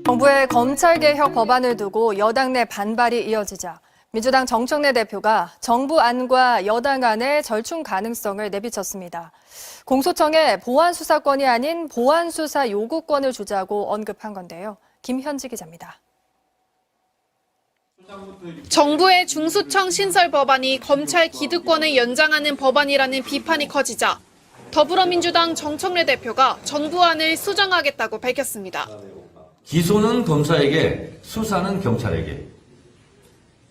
정부의 검찰개혁 법안을 두고 여당 내 반발이 이어지자 민주당 정청래 대표가 정부 안과 여당 안의 절충 가능성을 내비쳤습니다. 공소청에 보안수사권이 아닌 보안수사 요구권을 주자고 언급한 건데요. 김현지 기자입니다. 정부의 중수청 신설 법안이 검찰 기득권을 연장하는 법안이라는 비판이 커지자 더불어민주당 정청래 대표가 정부안을 수정하겠다고 밝혔습니다. 기소는 검사에게, 수사는 경찰에게.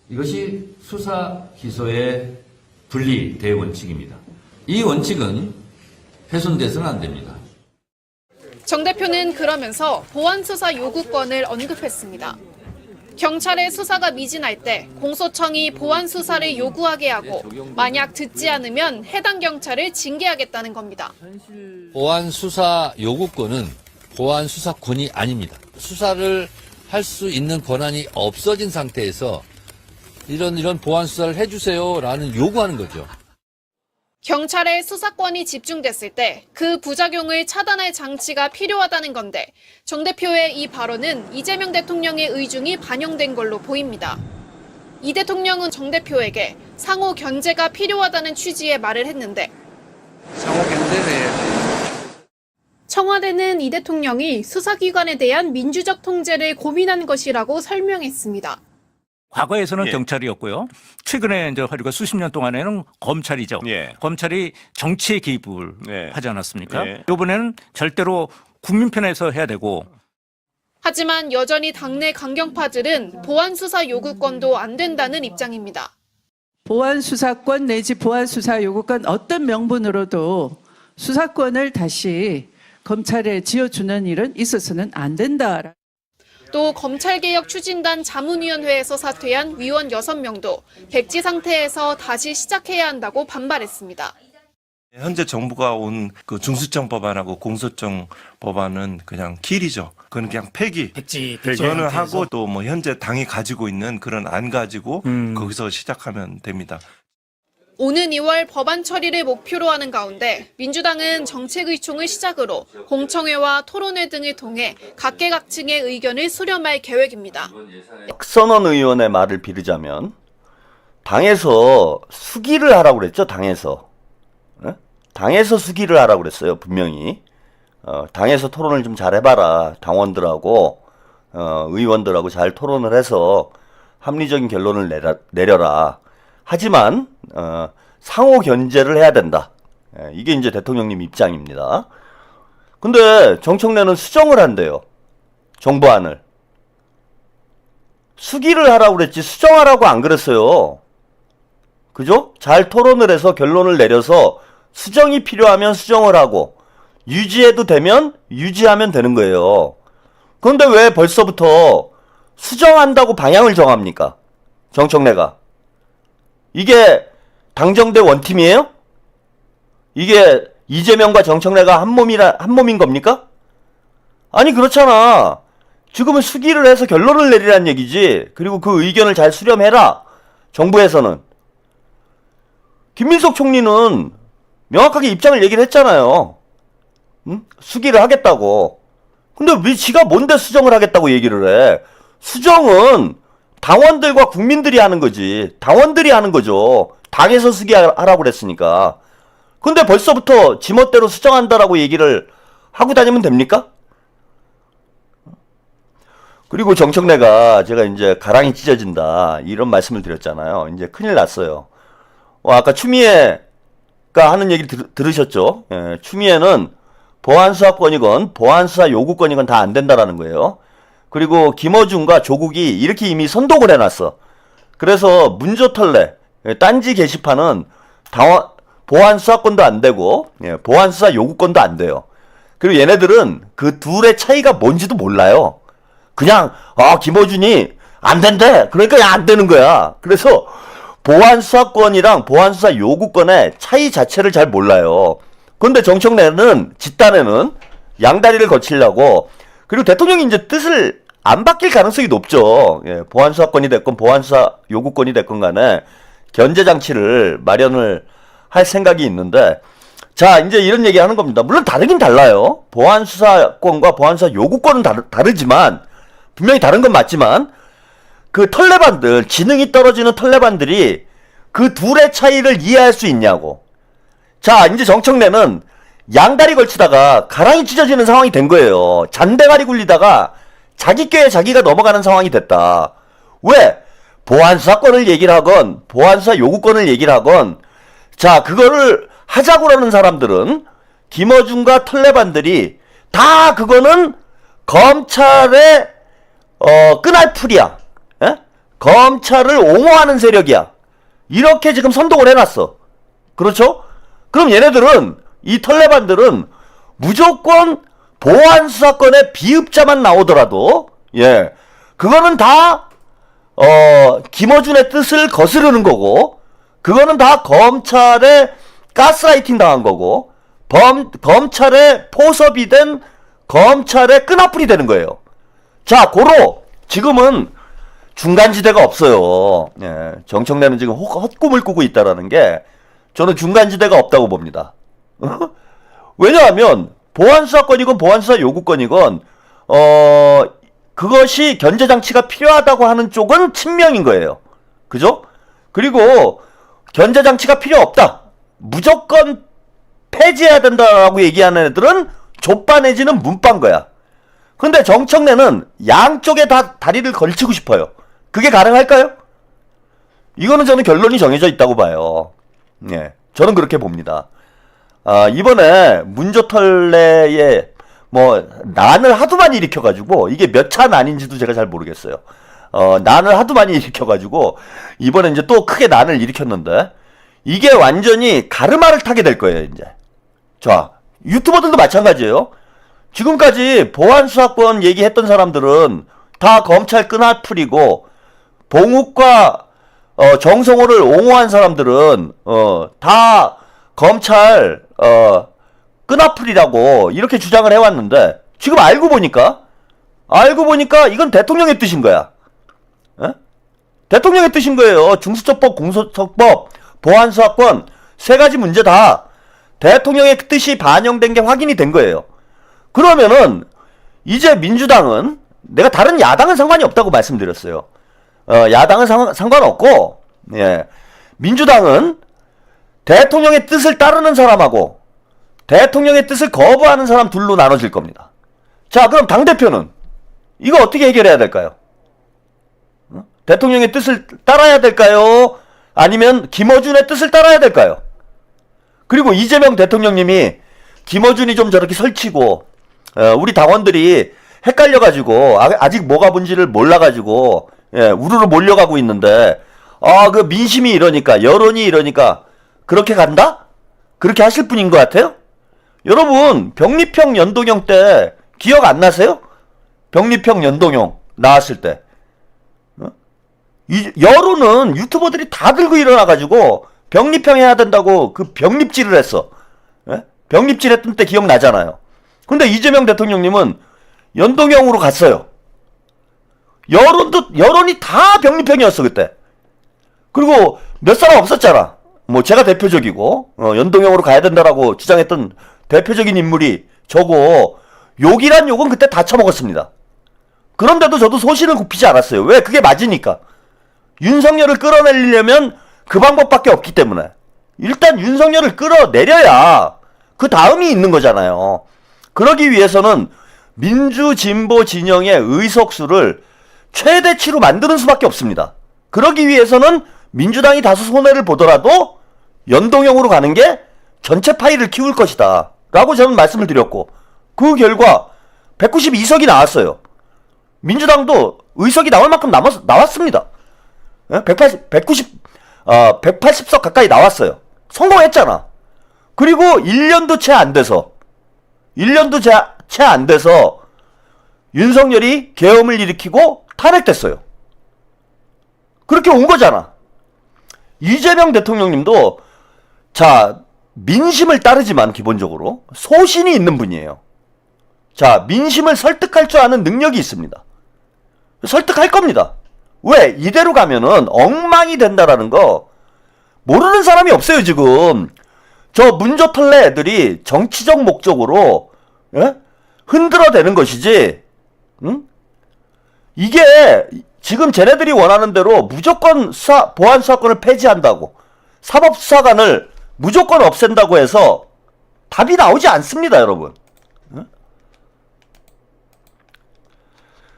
이것이 수사, 기소의 분리 대원칙입니다. 이 원칙은 훼손돼서는 안 됩니다. 정 대표는 그러면서 보안수사 요구권을 언급했습니다. 경찰의 수사가 미진할 때 공소청이 보안수사를 요구하게 하고 만약 듣지 않으면 해당 경찰을 징계하겠다는 겁니다. 보안수사 요구권은 보안수사권이 아닙니다. 수사를 할 수 있는 권한이 없어진 상태에서 이런 보안수사를 해주세요라는 요구하는 거죠. 경찰의 수사권이 집중됐을 때 그 부작용을 차단할 장치가 필요하다는 건데 정 대표의 이 발언은 이재명 대통령의 의중이 반영된 걸로 보입니다. 이 대통령은 정 대표에게 상호 견제가 필요하다는 취지의 말을 했는데 상호 견제를 해야 돼요. 청와대는 이 대통령이 수사기관에 대한 민주적 통제를 고민한 것이라고 설명했습니다. 과거에서는 경찰이었고요. 최근에 이제 우리가 수십 년 동안에는 검찰이죠. 검찰이 정치에 개입을 하지 않았습니까? 이번에는 절대로 국민 편에서 해야 되고. 하지만 여전히 당내 강경파들은 보안수사 요구권도 안 된다는 입장입니다. 보안수사권 내지 보안수사 요구권 어떤 명분으로도 수사권을 다시 검찰에 지어주는 일은 있어서는 안 된다. 또 검찰개혁 추진단 자문위원회에서 사퇴한 위원 6명도 백지 상태에서 다시 시작해야 한다고 반발했습니다. 현재 정부가 온 그 중수청 법안하고 공소청 법안은 그냥 길이죠. 그건 그냥 폐기. 그거는 하고 또 뭐 현재 당이 가지고 있는 그런 안 가지고 거기서 시작하면 됩니다. 오는 2월 법안 처리를 목표로 하는 가운데 민주당은 정책의총을 시작으로 공청회와 토론회 등을 통해 각계각층의 의견을 수렴할 계획입니다. 박선원 의원의 말을 빌리자면 당에서 수기를 하라고 그랬죠. 당에서. 당에서 수기를 하라고 그랬어요. 분명히. 당에서 토론을 좀 잘 해봐라. 당원들하고 의원들하고 잘 토론을 해서 합리적인 결론을 내려라. 하지만 상호 견제를 해야 된다. 이게 이제 대통령님 입장입니다. 근데 정청래는 수정을 한대요. 정부안을. 수기를 하라고 그랬지 수정하라고 안 그랬어요. 그죠? 잘 토론을 해서 결론을 내려서 수정이 필요하면 수정을 하고 유지해도 되면 유지하면 되는 거예요. 그런데 왜 벌써부터 수정한다고 방향을 정합니까? 정청래가. 이게 당정대 원팀이에요? 이게 이재명과 정청래가 한 몸인 겁니까? 아니 그렇잖아. 지금은 수기를 해서 결론을 내리라는 얘기지. 그리고 그 의견을 잘 수렴해라. 정부에서는. 김민석 총리는 명확하게 입장을 얘기를 했잖아요. 응? 수기를 하겠다고. 근데 왜 지가 뭔데 수정을 하겠다고 얘기를 해? 수정은 당원들과 국민들이 하는 거지. 당원들이 하는 거죠. 당에서 수기하라고 그랬으니까. 근데 벌써부터 지멋대로 수정한다라고 얘기를 하고 다니면 됩니까? 그리고 정청래가 제가 이제 가랑이 찢어진다 이런 말씀을 드렸잖아요. 이제 큰일 났어요. 아까 추미애가 하는 얘기 들으셨죠? 예, 추미애는 보안수사권이건 보안수사 요구권이건 다 안 된다라는 거예요. 그리고 김어준과 조국이 이렇게 이미 선독을 해놨어. 그래서 문조털레, 딴지 게시판은 보안수사권도 안 되고 보안수사 요구권도 안 돼요. 그리고 얘네들은 그 둘의 차이가 뭔지도 몰라요. 그냥 김어준이 안 된대. 그러니까 안 되는 거야. 그래서 보안수사권이랑 보안수사 요구권의 차이 자체를 잘 몰라요. 그런데 정청래는 집단에는 양다리를 거치려고 그리고 대통령이 이제 뜻을 안 바뀔 가능성이 높죠. 보안수사권이 됐건 보안수사 요구권이 됐건 간에 견제장치를 마련을 할 생각이 있는데 자 이제 이런 얘기 하는 겁니다. 물론 다르긴 달라요. 보안수사권과 보안수사 요구권은 다르지만 분명히 다른 건 맞지만 그 털레반들, 지능이 떨어지는 털레반들이 그 둘의 차이를 이해할 수 있냐고. 자, 이제 정청래는 양다리 걸치다가 가랑이 찢어지는 상황이 된 거예요. 잔대가리 굴리다가 자기 꾀에 자기가 넘어가는 상황이 됐다. 왜? 보안수사권을 얘기를 하건 보안수사 요구권을 얘기를 하건 자, 그거를 하자고 하는 사람들은 김어준과 털레반들이 다 그거는 검찰의 끈알풀이야. 에? 검찰을 옹호하는 세력이야. 이렇게 지금 선동을 해놨어. 그렇죠? 그럼 얘네들은 이 털레반들은 무조건 보안수사권의 비읍자만 나오더라도 예 그거는 다 김어준의 뜻을 거스르는 거고 그거는 다 검찰의 가스라이팅 당한 거고 검찰의 포섭이 된 검찰의 끈앞풀이 되는 거예요. 자, 고로 지금은 중간지대가 없어요. 예, 정청래는 지금 헛꿈을 꾸고 있다라는 게 저는 중간지대가 없다고 봅니다. 왜냐하면 보안수사권이건 보안수사 요구권이건 그것이 견제장치가 필요하다고 하는 쪽은 친명인 거예요. 그죠? 그리고 견제장치가 필요 없다. 무조건 폐지해야 된다라고 얘기하는 애들은 족바 내지는 문바인 거야. 근데 정청래는 양쪽에 다 다리를 걸치고 싶어요. 그게 가능할까요? 이거는 저는 결론이 정해져 있다고 봐요. 예, 저는 그렇게 봅니다. 이번에 문조털레에 뭐 난을 하도 많이 일으켜가지고 이게 몇 차 난인지도 제가 잘 모르겠어요. 난을 하도 많이 일으켜가지고 이번에 이제 또 크게 난을 일으켰는데 이게 완전히 가르마를 타게 될 거예요. 이제 자, 유튜버들도 마찬가지예요. 지금까지 보안수사권 얘기했던 사람들은 다 검찰 끈알풀이고 봉욱과 정성호를 옹호한 사람들은 다 검찰 끈앞풀이라고 이렇게 주장을 해왔는데 지금 알고 보니까 이건 대통령의 뜻인 거야. 에? 대통령의 뜻인 거예요. 중수처법, 공소처법, 보안수사권 세 가지 문제 다 대통령의 뜻이 반영된 게 확인이 된 거예요. 그러면은 이제 민주당은 내가 다른 야당은 상관이 없다고 말씀드렸어요. 야당은 상관없고 예. 민주당은 대통령의 뜻을 따르는 사람하고 대통령의 뜻을 거부하는 사람 둘로 나눠질 겁니다. 자, 그럼 당대표는 이거 어떻게 해결해야 될까요? 대통령의 뜻을 따라야 될까요? 아니면 김어준의 뜻을 따라야 될까요? 그리고 이재명 대통령님이 김어준이 좀 저렇게 설치고 우리 당원들이 헷갈려가지고 아직 뭐가 뭔지를 몰라가지고 예, 우르르 몰려가고 있는데 그 민심이 이러니까 여론이 이러니까 그렇게 간다? 그렇게 하실 분인 것 같아요? 여러분 병리평 연동형 때 기억 안 나세요? 병리평 연동형 나왔을 때 이 여론은 유튜버들이 다 들고 일어나가지고 병리평 해야 된다고 그 병립질을 했어. 예? 병립질 했던 때 기억나잖아요. 근데 이재명 대통령님은 연동형으로 갔어요. 여론이 다 병리평이었어 그때. 그리고 몇 사람 없었잖아. 뭐 제가 대표적이고 연동형으로 가야 된다라고 주장했던 대표적인 인물이 저고 욕이란 욕은 그때 다 처먹었습니다. 그런데도 저도 소신을 굽히지 않았어요. 왜? 그게 맞으니까. 윤석열을 끌어내리려면 그 방법밖에 없기 때문에 일단 윤석열을 끌어내려야 그 다음이 있는 거잖아요. 그러기 위해서는 민주진보 진영의 의석수를 최대치로 만드는 수밖에 없습니다. 그러기 위해서는 민주당이 다소 손해를 보더라도 연동형으로 가는 게 전체 파이를 키울 것이다 라고 저는 말씀을 드렸고 그 결과 192석이 나왔어요. 민주당도 의석이 나올 만큼 나왔습니다. 180석 가까이 나왔어요. 성공했잖아. 그리고 1년도 채 안 돼서 윤석열이 계엄을 일으키고 탄핵됐어요. 그렇게 온 거잖아. 이재명 대통령님도 자 민심을 따르지만 기본적으로 소신이 있는 분이에요. 자 민심을 설득할 줄 아는 능력이 있습니다. 설득할 겁니다. 왜? 이대로 가면은 엉망이 된다라는 거 모르는 사람이 없어요 지금. 저 문조털레 애들이 정치적 목적으로 예? 흔들어대는 것이지 응? 이게 지금 쟤네들이 원하는 대로 무조건 보안 수사권을 폐지한다고, 사법수사관을 무조건 없앤다고 해서 답이 나오지 않습니다, 여러분.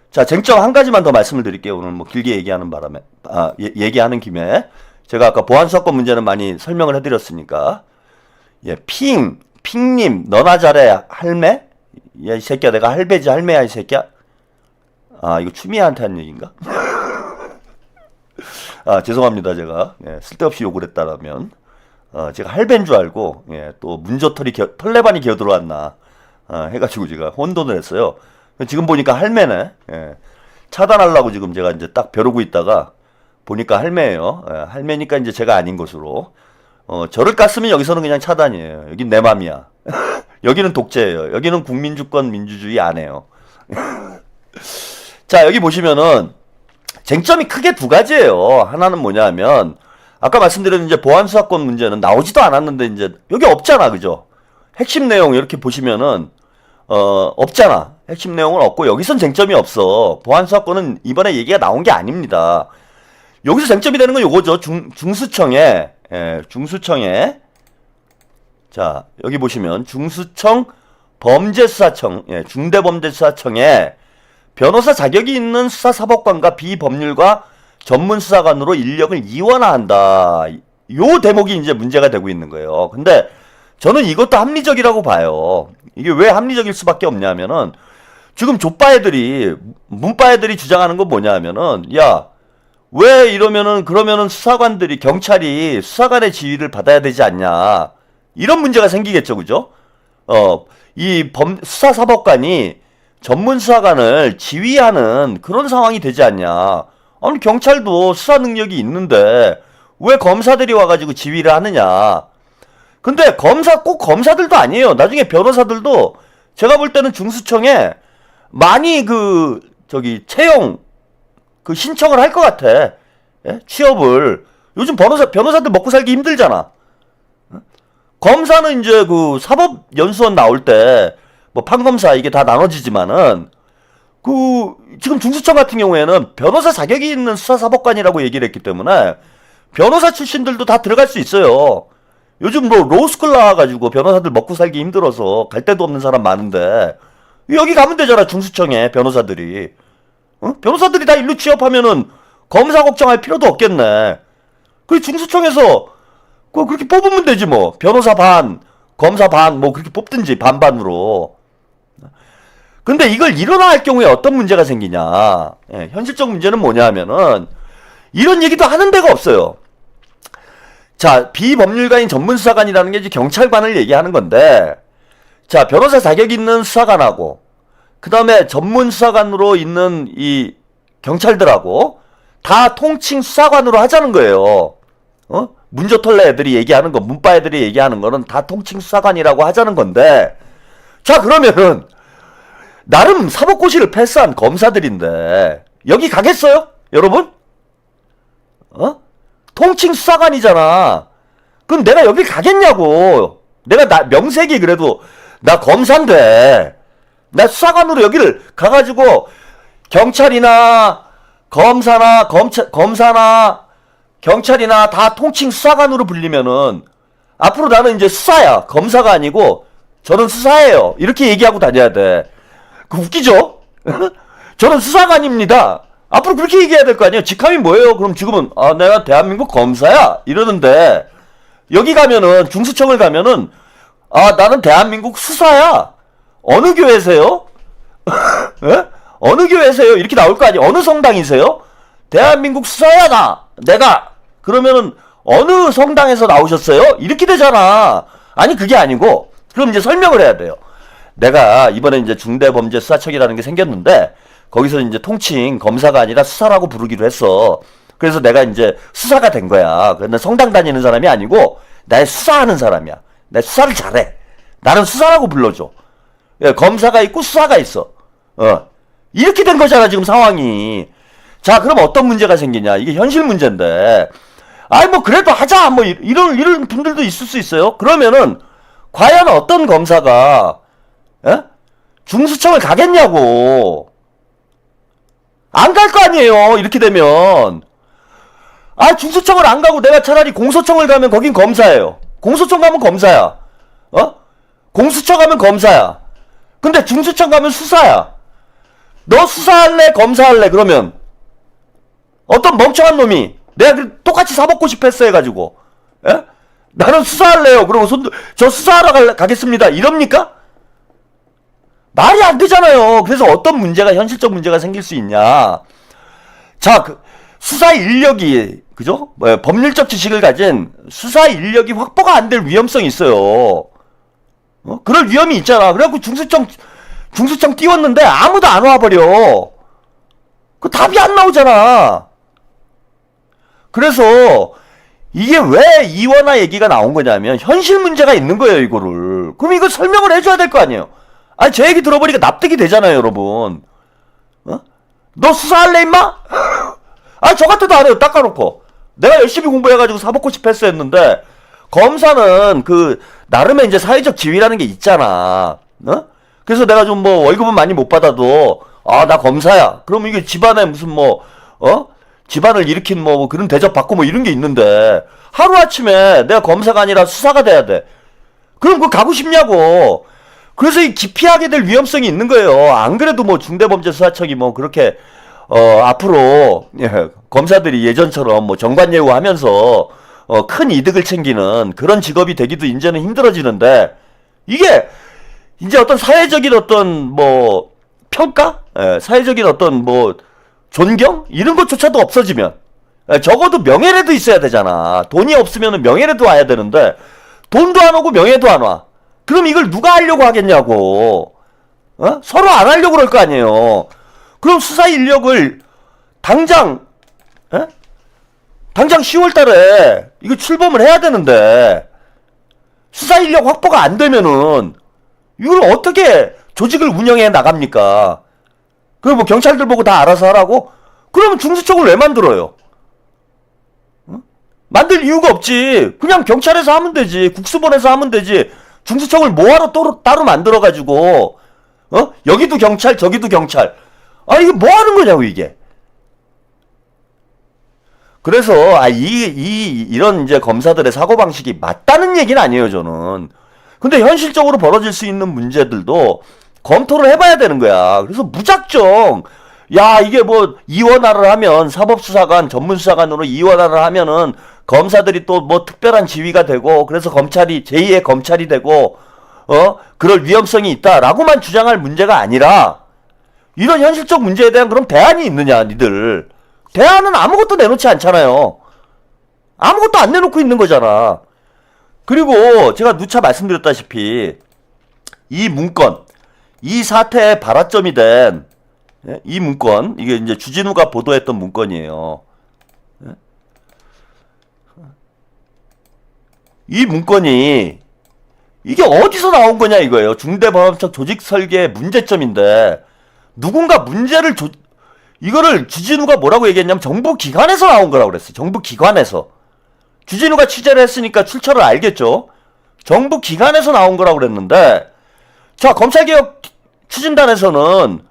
자, 쟁점 한 가지만 더 말씀을 드릴게요. 오늘 뭐 길게 얘기하는 바람에, 얘기하는 김에. 제가 아까 보안수사권 문제는 많이 설명을 해드렸으니까. 예, 핑님, 너나 잘해, 할매? 야, 이 새끼야, 내가 할배지, 할매야, 이 새끼야? 아, 이거 추미애한테 한 얘기인가? 아, 죄송합니다, 제가. 예, 쓸데없이 욕을 했다라면. 제가 할배인 줄 알고, 예, 또 문저털이, 털레반이 기어들어왔나, 해가지고 제가 혼돈을 했어요. 지금 보니까 할매네. 예, 차단하려고 지금 제가 이제 딱 벼르고 있다가, 보니까 할매예요. 예, 할매니까 이제 제가 아닌 것으로. 저를 깠으면 여기서는 그냥 차단이에요. 여긴 내 맘이야. 여기는 독재예요. 여기는 국민주권 민주주의 안 해요. 자, 여기 보시면은 쟁점이 크게 두 가지예요. 하나는 뭐냐면 아까 말씀드린 이제 보안 수사권 문제는 나오지도 않았는데 이제 여기 없잖아, 그죠? 핵심 내용 이렇게 보시면은 없잖아. 핵심 내용은 없고 여기선 쟁점이 없어. 보안 수사권은 이번에 얘기가 나온 게 아닙니다. 여기서 쟁점이 되는 건 요거죠. 중수청에, 예, 중수청에, 자, 여기 보시면 중수청 범죄수사청, 예, 중대범죄수사청에 변호사 자격이 있는 수사사법관과 비법률과 전문수사관으로 인력을 이원화한다. 요 대목이 이제 문제가 되고 있는 거예요. 근데 저는 이것도 합리적이라고 봐요. 이게 왜 합리적일 수밖에 없냐면은 지금 족바애들이, 문바애들이 주장하는 건 뭐냐면은, 야, 왜 이러면은, 그러면은 수사관들이, 경찰이 수사관의 지휘를 받아야 되지 않냐. 이런 문제가 생기겠죠, 그죠? 수사사법관이 전문수사관을 지휘하는 그런 상황이 되지 않냐. 아니, 경찰도 수사 능력이 있는데, 왜 검사들이 와가지고 지휘를 하느냐. 근데 꼭 검사들도 아니에요. 나중에 변호사들도 제가 볼 때는 중수청에 많이 채용, 신청을 할 것 같아. 예? 취업을. 요즘 변호사들 먹고 살기 힘들잖아. 검사는 이제 사법연수원 나올 때, 뭐 판검사 이게 다 나눠지지만은, 지금 중수청 같은 경우에는 변호사 자격이 있는 수사사법관이라고 얘기를 했기 때문에, 변호사 출신들도 다 들어갈 수 있어요. 요즘 뭐 로스쿨 나와가지고 변호사들 먹고 살기 힘들어서 갈 데도 없는 사람 많은데, 여기 가면 되잖아, 중수청에, 변호사들이. 변호사들이 다 일로 취업하면은 검사 걱정할 필요도 없겠네. 그 중수청에서 그렇게 뽑으면 되지 뭐. 변호사 반, 검사 반, 뭐 그렇게 뽑든지 반반으로. 근데 이걸 일어날 경우에 어떤 문제가 생기냐. 예, 현실적 문제는 뭐냐 하면은 이런 얘기도 하는 데가 없어요. 자, 비법률가인 전문수사관이라는 게 이제 경찰관을 얘기하는 건데, 자, 변호사 자격 있는 수사관하고, 그 다음에 전문수사관으로 있는 이 경찰들하고, 다 통칭 수사관으로 하자는 거예요. 문저털레 애들이 얘기하는 거, 문바 애들이 얘기하는 거는 다 통칭 수사관이라고 하자는 건데, 자, 그러면은, 나름 사법고시를 패스한 검사들인데, 여기 가겠어요? 여러분? 통칭 수사관이잖아. 그럼 내가 여기 가겠냐고. 내가 명색이 그래도 나 검사인데 나 수사관으로 여기를 가가지고 경찰이나 검사나 검사나 경찰이나 다 통칭 수사관으로 불리면은 앞으로 나는 이제 수사야. 검사가 아니고 저는 수사예요. 이렇게 얘기하고 다녀야 돼. 웃기죠? 저는 수사관입니다. 앞으로 그렇게 얘기해야 될 거 아니에요? 직함이 뭐예요? 그럼 지금은 내가 대한민국 검사야 이러는데 여기 가면은 중수청을 가면은 나는 대한민국 수사야. 어느 교회세요? 예? 어느 교회세요? 이렇게 나올 거 아니에요? 어느 성당이세요? 대한민국 수사야 내가. 그러면은 어느 성당에서 나오셨어요? 이렇게 되잖아. 아니 그게 아니고 그럼 이제 설명을 해야 돼요. 내가 이번에 이제 중대범죄수사청이라는 게 생겼는데 거기서 이제 통칭 검사가 아니라 수사라고 부르기로 했어. 그래서 내가 이제 수사가 된 거야. 근데 성당 다니는 사람이 아니고 나 수사하는 사람이야. 내 수사를 잘해. 나는 수사라고 불러줘. 예, 검사가 있고 수사가 있어. 이렇게 된 거잖아 지금 상황이. 자, 그럼 어떤 문제가 생기냐. 이게 현실 문제인데. 뭐 그래도 하자. 뭐 이런 분들도 있을 수 있어요. 그러면은 과연 어떤 검사가 중수청을 가겠냐고. 안 갈 거 아니에요. 이렇게 되면. 아, 중수청을 안 가고 내가 차라리 공소청을 가면 거긴 검사예요. 공소청 가면 검사야. 공수처 가면 검사야. 근데 중수청 가면 수사야. 너 수사할래? 검사할래? 그러면 어떤 멍청한 놈이 내가 똑같이 사법고 싶었어 해가지고 나는 수사할래요. 그러고 저 수사하러 가겠습니다. 이럽니까? 말이 안 되잖아요. 그래서 어떤 문제가 현실적 문제가 생길 수 있냐. 자, 수사 인력이 그죠? 법률적 지식을 가진 수사 인력이 확보가 안 될 위험성이 있어요. 그럴 위험이 있잖아. 그래갖고 중수청 띄웠는데 아무도 안 와버려. 그 답이 안 나오잖아. 그래서 이게 왜 이원화 얘기가 나온 거냐면 현실 문제가 있는 거예요, 이거를. 그럼 이거 설명을 해줘야 될 거 아니에요. 아니, 제 얘기 들어보니까 납득이 되잖아요, 여러분. 너 수사할래, 임마? 아, 저 같아도 안 해요, 닦아놓고. 내가 열심히 공부해가지고 사법고시 패스했는데, 검사는 나름의 이제 사회적 지위라는 게 있잖아. 그래서 내가 좀 월급은 많이 못 받아도, 나 검사야. 그럼 이게 집안에 무슨 집안을 일으킨 그런 대접 받고 이런 게 있는데, 하루아침에 내가 검사가 아니라 수사가 돼야 돼. 그럼 그거 가고 싶냐고. 그래서 이 기피하게 될 위험성이 있는 거예요. 안 그래도 중대범죄수사청이 그렇게, 앞으로, 검사들이 예전처럼 정관예우 하면서, 큰 이득을 챙기는 그런 직업이 되기도 이제는 힘들어지는데, 이게, 이제 어떤 사회적인 어떤 평가? 사회적인 어떤 존경? 이런 것조차도 없어지면, 적어도 명예라도 있어야 되잖아. 돈이 없으면 명예라도 와야 되는데, 돈도 안 오고 명예도 안 와. 그럼 이걸 누가 하려고 하겠냐고. 서로 안 하려고 그럴 거 아니에요. 그럼 수사 인력을 당장 10월 달에 이거 출범을 해야 되는데, 수사 인력 확보가 안 되면은, 이걸 어떻게 조직을 운영해 나갑니까? 그럼 경찰들 보고 다 알아서 하라고? 그러면 중수청을 왜 만들어요? 만들 이유가 없지. 그냥 경찰에서 하면 되지. 국수본에서 하면 되지. 중수청을 뭐하러 따로 만들어가지고, 여기도 경찰, 저기도 경찰. 이게 뭐 하는 거냐고, 이게. 그래서, 이런 이제 검사들의 사고방식이 맞다는 얘기는 아니에요, 저는. 근데 현실적으로 벌어질 수 있는 문제들도 검토를 해봐야 되는 거야. 그래서 무작정, 이게 이원화를 하면, 사법수사관, 전문수사관으로 이원화를 하면은, 검사들이 또 특별한 지위가 되고, 그래서 검찰이 제2의 검찰이 되고, 그럴 위험성이 있다라고만 주장할 문제가 아니라, 이런 현실적 문제에 대한 그런 대안이 있느냐, 니들. 대안은 아무것도 내놓지 않잖아요. 아무것도 안 내놓고 있는 거잖아. 그리고 제가 누차 말씀드렸다시피, 이 문건, 이 사태의 발화점이 된, 이 문건, 이게 이제 주진우가 보도했던 문건이에요. 이 문건이 이게 어디서 나온 거냐 이거예요. 중대범죄 조직 설계의 문제점인데 누군가 문제를 이거를 주진우가 뭐라고 얘기했냐면 정부 기관에서 나온 거라고 그랬어요. 정부 기관에서. 주진우가 취재를 했으니까 출처를 알겠죠. 정부 기관에서 나온 거라고 그랬는데, 자, 검찰개혁 추진단에서는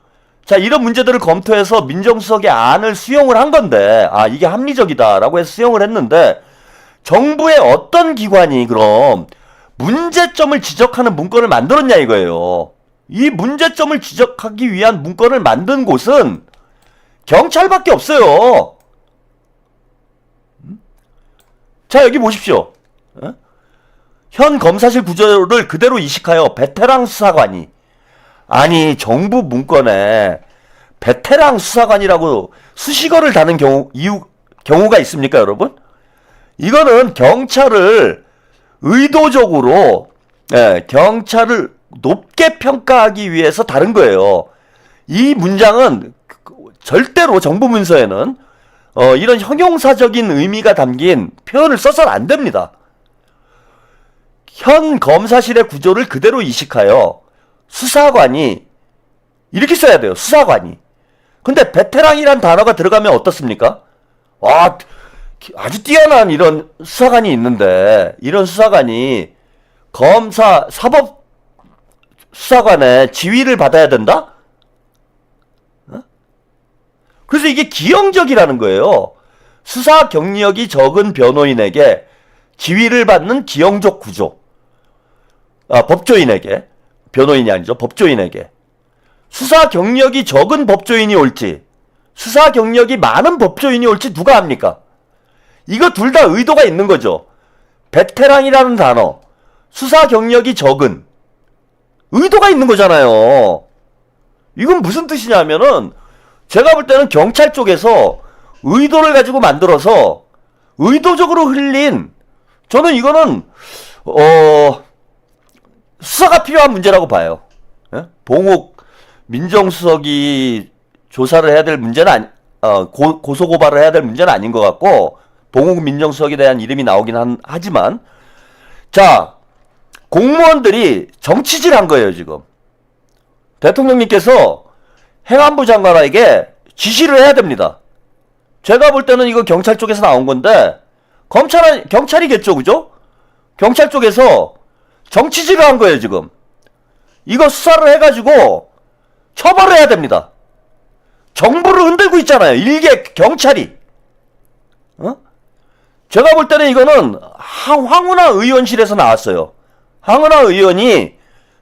자, 이런 문제들을 검토해서 민정수석의 안을 수용을 한 건데, 이게 합리적이다라고 해서 수용을 했는데, 정부의 어떤 기관이 그럼 문제점을 지적하는 문건을 만들었냐 이거예요. 이 문제점을 지적하기 위한 문건을 만든 곳은 경찰밖에 없어요. 자, 여기 보십시오. 현 검사실 구조를 그대로 이식하여 베테랑 수사관이, 아니 정부 문건에 베테랑 수사관이라고 수식어를 다는 경우가 있습니까, 여러분? 이거는 경찰을 의도적으로 경찰을 높게 평가하기 위해서 다른 거예요. 이 문장은 절대로 정부 문서에는 이런 형용사적인 의미가 담긴 표현을 써서는 안 됩니다. 현 검사실의 구조를 그대로 이식하여 수사관이 이렇게 써야 돼요. 수사관이. 근데 베테랑이란 단어가 들어가면 어떻습니까? 아주 뛰어난 이런 수사관이 있는데 이런 수사관이 검사 사법 수사관의 지위를 받아야 된다? 그래서 이게 기형적이라는 거예요. 수사 경력이 적은 변호인에게 지위를 받는 기형적 구조. 법조인에게, 변호인이 아니죠. 법조인에게. 수사 경력이 적은 법조인이 올지, 수사 경력이 많은 법조인이 올지 누가 합니까? 이거 둘 다 의도가 있는 거죠. 베테랑이라는 단어, 수사 경력이 적은, 의도가 있는 거잖아요. 이건 무슨 뜻이냐면은, 제가 볼 때는 경찰 쪽에서 의도를 가지고 만들어서 의도적으로 흘린, 저는 이거는 수사가 필요한 문제라고 봐요. 예? 봉욱 민정수석이 조사를 해야 될 문제는 고소고발을 해야 될 문제는 아닌 것 같고, 봉욱 민정수석에 대한 이름이 나오긴 하지만, 자, 공무원들이 정치질한 거예요, 지금. 대통령님께서 행안부 장관에게 지시를 해야 됩니다. 제가 볼 때는 이거 경찰 쪽에서 나온 건데, 경찰이겠죠, 그죠? 경찰 쪽에서 정치질을 한 거예요, 지금. 이거 수사를 해가지고 처벌을 해야 됩니다. 정부를 흔들고 있잖아요, 일개 경찰이. 제가 볼 때는 이거는 황운하 의원실에서 나왔어요. 황운하 의원이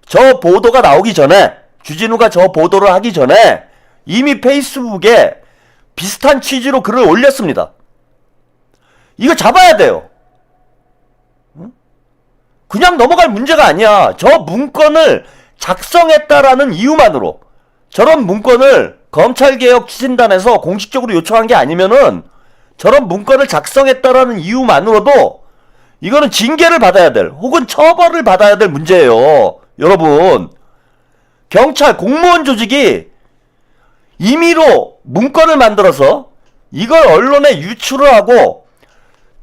저 보도가 나오기 전에, 주진우가 저 보도를 하기 전에 이미 페이스북에 비슷한 취지로 글을 올렸습니다. 이거 잡아야 돼요. 그냥 넘어갈 문제가 아니야. 저 문건을 작성했다라는 이유만으로, 저런 문건을 검찰개혁 추진단에서 공식적으로 요청한 게 아니면은, 저런 문건을 작성했다라는 이유만으로도 이거는 징계를 받아야 될, 혹은 처벌을 받아야 될 문제예요. 여러분, 경찰 공무원 조직이 임의로 문건을 만들어서 이걸 언론에 유출을 하고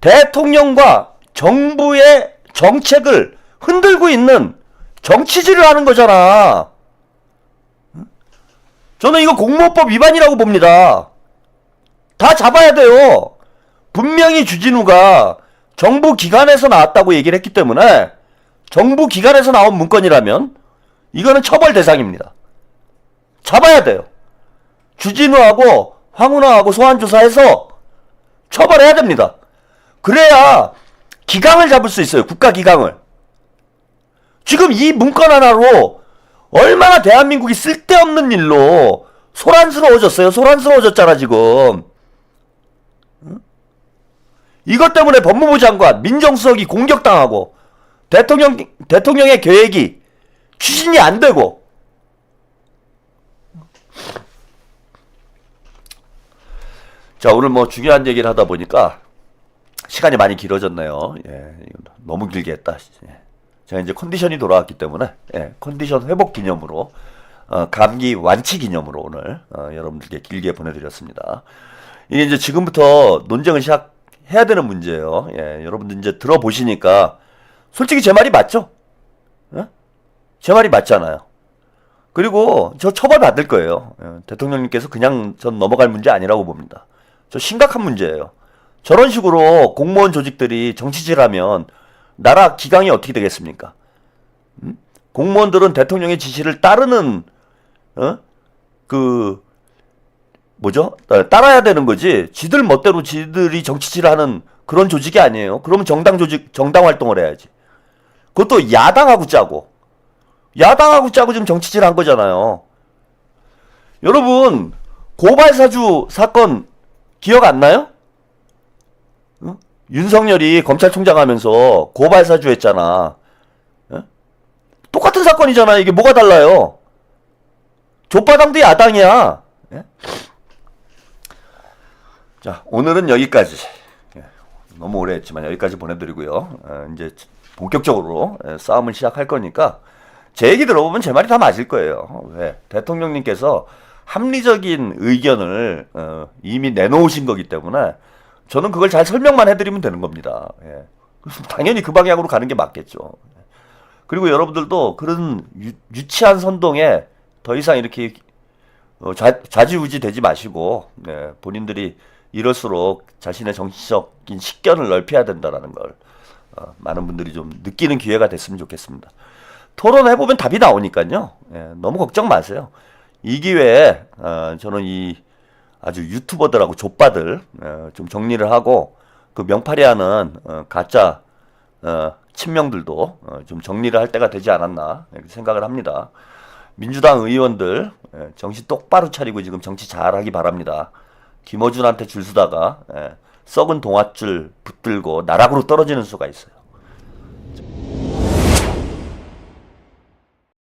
대통령과 정부의 정책을 흔들고 있는 정치질을 하는 거잖아. 저는 이거 공무원법 위반이라고 봅니다. 다 잡아야 돼요. 분명히 주진우가 정부 기관에서 나왔다고 얘기를 했기 때문에, 정부 기관에서 나온 문건이라면 이거는 처벌 대상입니다. 잡아야 돼요. 주진우하고 황운하하고 소환조사해서 처벌해야 됩니다. 그래야 기강을 잡을 수 있어요. 국가 기강을. 지금 이 문건 하나로 얼마나 대한민국이 쓸데없는 일로 소란스러워졌어요. 소란스러워졌잖아, 지금. 이것 때문에 법무부 장관, 민정수석이 공격당하고, 대통령의 계획이 추진이 안 되고. 자, 오늘 뭐 중요한 얘기를 하다 보니까 시간이 많이 길어졌네요. 예, 너무 길게 했다. 예. 제가 이제 컨디션이 돌아왔기 때문에, 예, 컨디션 회복 기념으로, 감기 완치 기념으로 오늘 여러분들께 길게 보내드렸습니다. 이게 이제 지금부터 논쟁을 시작해야 되는 문제예요. 예, 여러분들 이제 들어보시니까 솔직히 제 말이 맞죠? 예? 제 말이 맞잖아요. 그리고 저 처벌 받을 거예요. 예, 대통령님께서 그냥 전 넘어갈 문제 아니라고 봅니다. 저 심각한 문제예요. 저런 식으로 공무원 조직들이 정치질하면 나라 기강이 어떻게 되겠습니까? 공무원들은 대통령의 지시를 따르는, 따라야 되는 거지. 지들 멋대로 지들이 정치질하는 그런 조직이 아니에요. 그러면 정당 활동을 해야지. 그것도 야당하고 짜고 지금 정치질 한 거잖아요. 여러분, 고발사주 사건 기억 안 나요? 윤석열이 검찰총장 하면서 고발사주 했잖아. 똑같은 사건이잖아. 이게 뭐가 달라요? 족바당도 야당이야. 자, 오늘은 여기까지. 너무 오래 했지만 여기까지 보내드리고요. 이제 본격적으로 싸움을 시작할 거니까 제 얘기 들어보면 제 말이 다 맞을 거예요. 왜? 대통령님께서 합리적인 의견을 이미 내놓으신 거기 때문에 저는 그걸 잘 설명만 해드리면 되는 겁니다. 예. 당연히 그 방향으로 가는 게 맞겠죠. 그리고 여러분들도 그런 유치한 선동에 더 이상 이렇게 좌지우지 되지 마시고, 네, 본인들이 이럴수록 자신의 정치적인 식견을 넓혀야 된다는 걸 많은 분들이 좀 느끼는 기회가 됐으면 좋겠습니다. 토론해보면 답이 나오니까요. 예, 너무 걱정 마세요. 이 기회에 저는 이 아주 유튜버들하고 족바들 좀 정리를 하고 그 명파리하는 가짜 친명들도 좀 정리를 할 때가 되지 않았나 이렇게 생각을 합니다. 민주당 의원들 정신 똑바로 차리고 지금 정치 잘하기 바랍니다. 김어준한테 줄 서다가 썩은 동아줄 붙들고 나락으로 떨어지는 수가 있어요.